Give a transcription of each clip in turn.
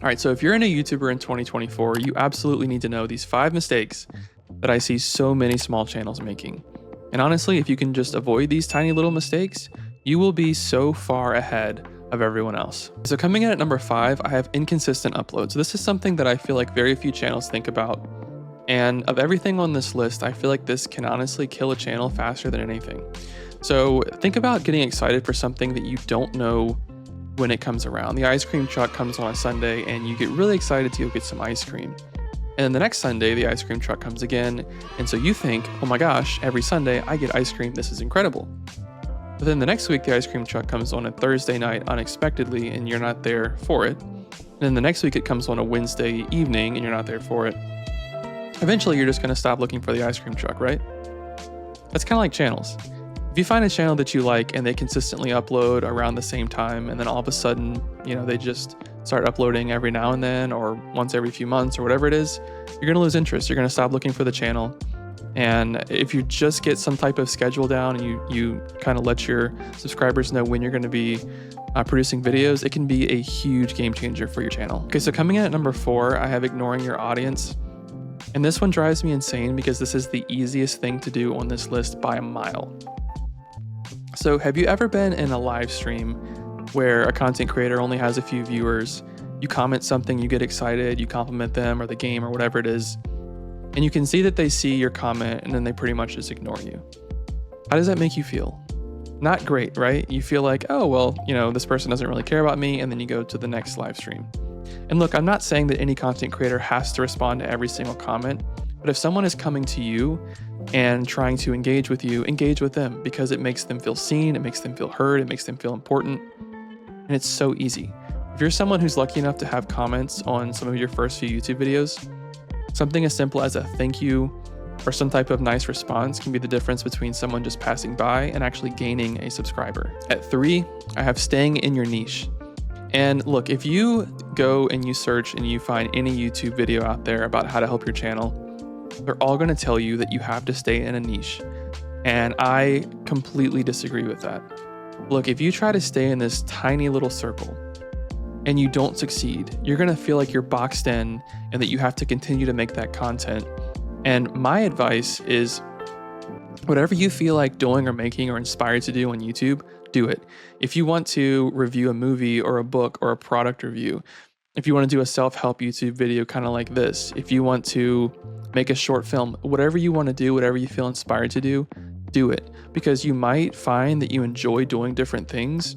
All right, so if you're a new YouTuber in 2024, you absolutely need to know these 5 mistakes that I see so many small channels making. And honestly, if you can just avoid these tiny little mistakes, you will be so far ahead of everyone else. So coming in at number 5, I have inconsistent uploads. So this is something that I feel like very few channels think about. And of everything on this list, I feel like this can honestly kill a channel faster than anything. So think about getting excited for something that you don't know when it comes around. The ice cream truck comes on a Sunday and you get really excited to go get some ice cream. And then the next Sunday, the ice cream truck comes again. And so you think, oh my gosh, every Sunday I get ice cream. This is incredible. But then the next week, the ice cream truck comes on a Thursday night unexpectedly and you're not there for it. And then the next week it comes on a Wednesday evening and you're not there for it. Eventually, you're just going to stop looking for the ice cream truck, right? That's kind of like channels. If you find a channel that you like and they consistently upload around the same time, and then all of a sudden, they just start uploading every now and then or once every few months or whatever it is, you're going to lose interest. You're going to stop looking for the channel. And if you just get some type of schedule down and you kind of let your subscribers know when you're going to be producing videos, it can be a huge game changer for your channel. Okay, so coming in at number 4, I have ignoring your audience. And this one drives me insane because this is the easiest thing to do on this list by a mile. So have you ever been in a live stream where a content creator only has a few viewers, you comment something, you get excited, you compliment them or the game or whatever it is, and you can see that they see your comment and then they pretty much just ignore you? How does that make you feel? Not great, right? You feel like, oh, well, this person doesn't really care about me, and then you go to the next live stream. And look, I'm not saying that any content creator has to respond to every single comment, but if someone is coming to you and trying to engage with you, engage with them because it makes them feel seen, it makes them feel heard, it makes them feel important, and it's so easy. If you're someone who's lucky enough to have comments on some of your first few YouTube videos, something as simple as a thank you or some type of nice response can be the difference between someone just passing by and actually gaining a subscriber. At 3, I have staying in your niche. And look, if you go and you search and you find any YouTube video out there about how to help your channel, they're all going to tell you that you have to stay in a niche. And I completely disagree with that. Look, if you try to stay in this tiny little circle and you don't succeed, you're going to feel like you're boxed in and that you have to continue to make that content. And my advice is whatever you feel like doing or making or inspired to do on YouTube, do it. If you want to review a movie or a book or a product review, if you want to do a self-help YouTube video kind of like this, if you want to make a short film, whatever you want to do, whatever you feel inspired to do it. Because you might find that you enjoy doing different things.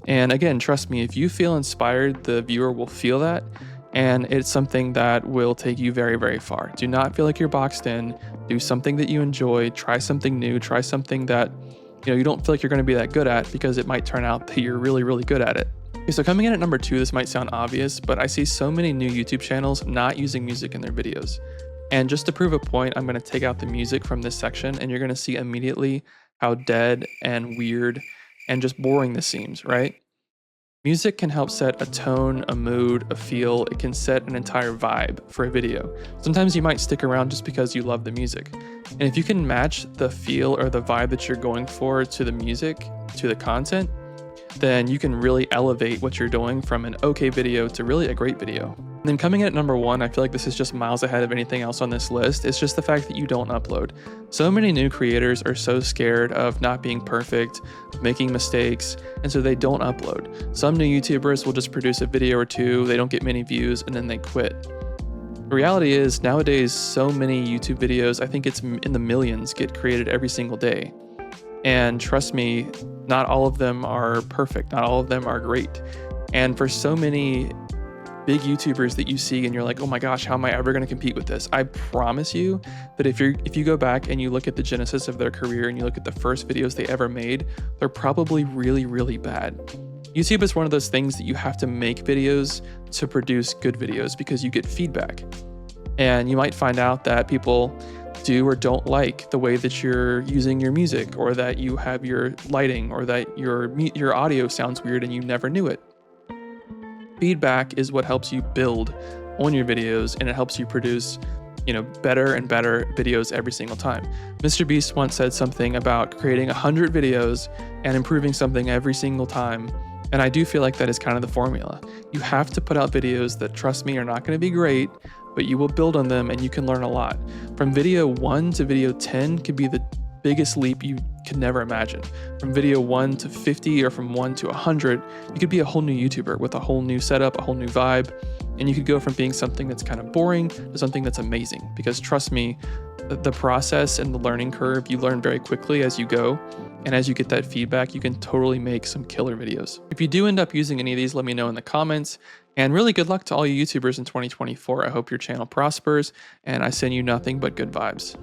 And again, trust me, if you feel inspired, the viewer will feel that. And it's something that will take you very, very far. Do not feel like you're boxed in. Do something that you enjoy. Try something new. Try something that you don't feel like you're going to be that good at, because it might turn out that you're really, really good at it. Okay, so coming in at number 2, this might sound obvious, but I see so many new YouTube channels not using music in their videos. And just to prove a point, I'm going to take out the music from this section, and you're going to see immediately how dead and weird and just boring this seems, right? Music can help set a tone, a mood, a feel. It can set an entire vibe for a video. Sometimes you might stick around just because you love the music. And if you can match the feel or the vibe that you're going for to the music, to the content, then you can really elevate what you're doing from an okay video to really a great video. And then coming in at number 1, I feel like this is just miles ahead of anything else on this list. It's just the fact that you don't upload. So many new creators are so scared of not being perfect, of making mistakes, and so they don't upload. Some new YouTubers will just produce a video or two, they don't get many views, and then they quit. The reality is, nowadays, so many YouTube videos, I think it's in the millions, get created every single day. And trust me, not all of them are perfect. Not all of them are great. And for so many big YouTubers that you see and you're like, oh my gosh, how am I ever going to compete with this? I promise you that if you go back and you look at the genesis of their career and you look at the first videos they ever made, they're probably really, really bad. YouTube is one of those things that you have to make videos to produce good videos because you get feedback. And you might find out that people do or don't like the way that you're using your music, or that you have your lighting, or that your audio sounds weird and you never knew it. Feedback is what helps you build on your videos, and it helps you produce, better and better videos every single time. Mr. Beast once said something about creating 100 videos and improving something every single time And I do feel like that is kind of the formula. You have to put out videos that, trust me, are not going to be great, but you will build on them and you can learn a lot. From video 1 to video 10 could be the biggest leap you could never imagine. From video 1 to 50 or from 1 to 100, you could be a whole new YouTuber with a whole new setup, a whole new vibe, and you could go from being something that's kind of boring to something that's amazing. Because trust me, the process and the learning curve, you learn very quickly as you go. And as you get that feedback, you can totally make some killer videos. If you do end up using any of these, let me know in the comments. And really good luck to all you YouTubers in 2024. I hope your channel prospers, and I send you nothing but good vibes.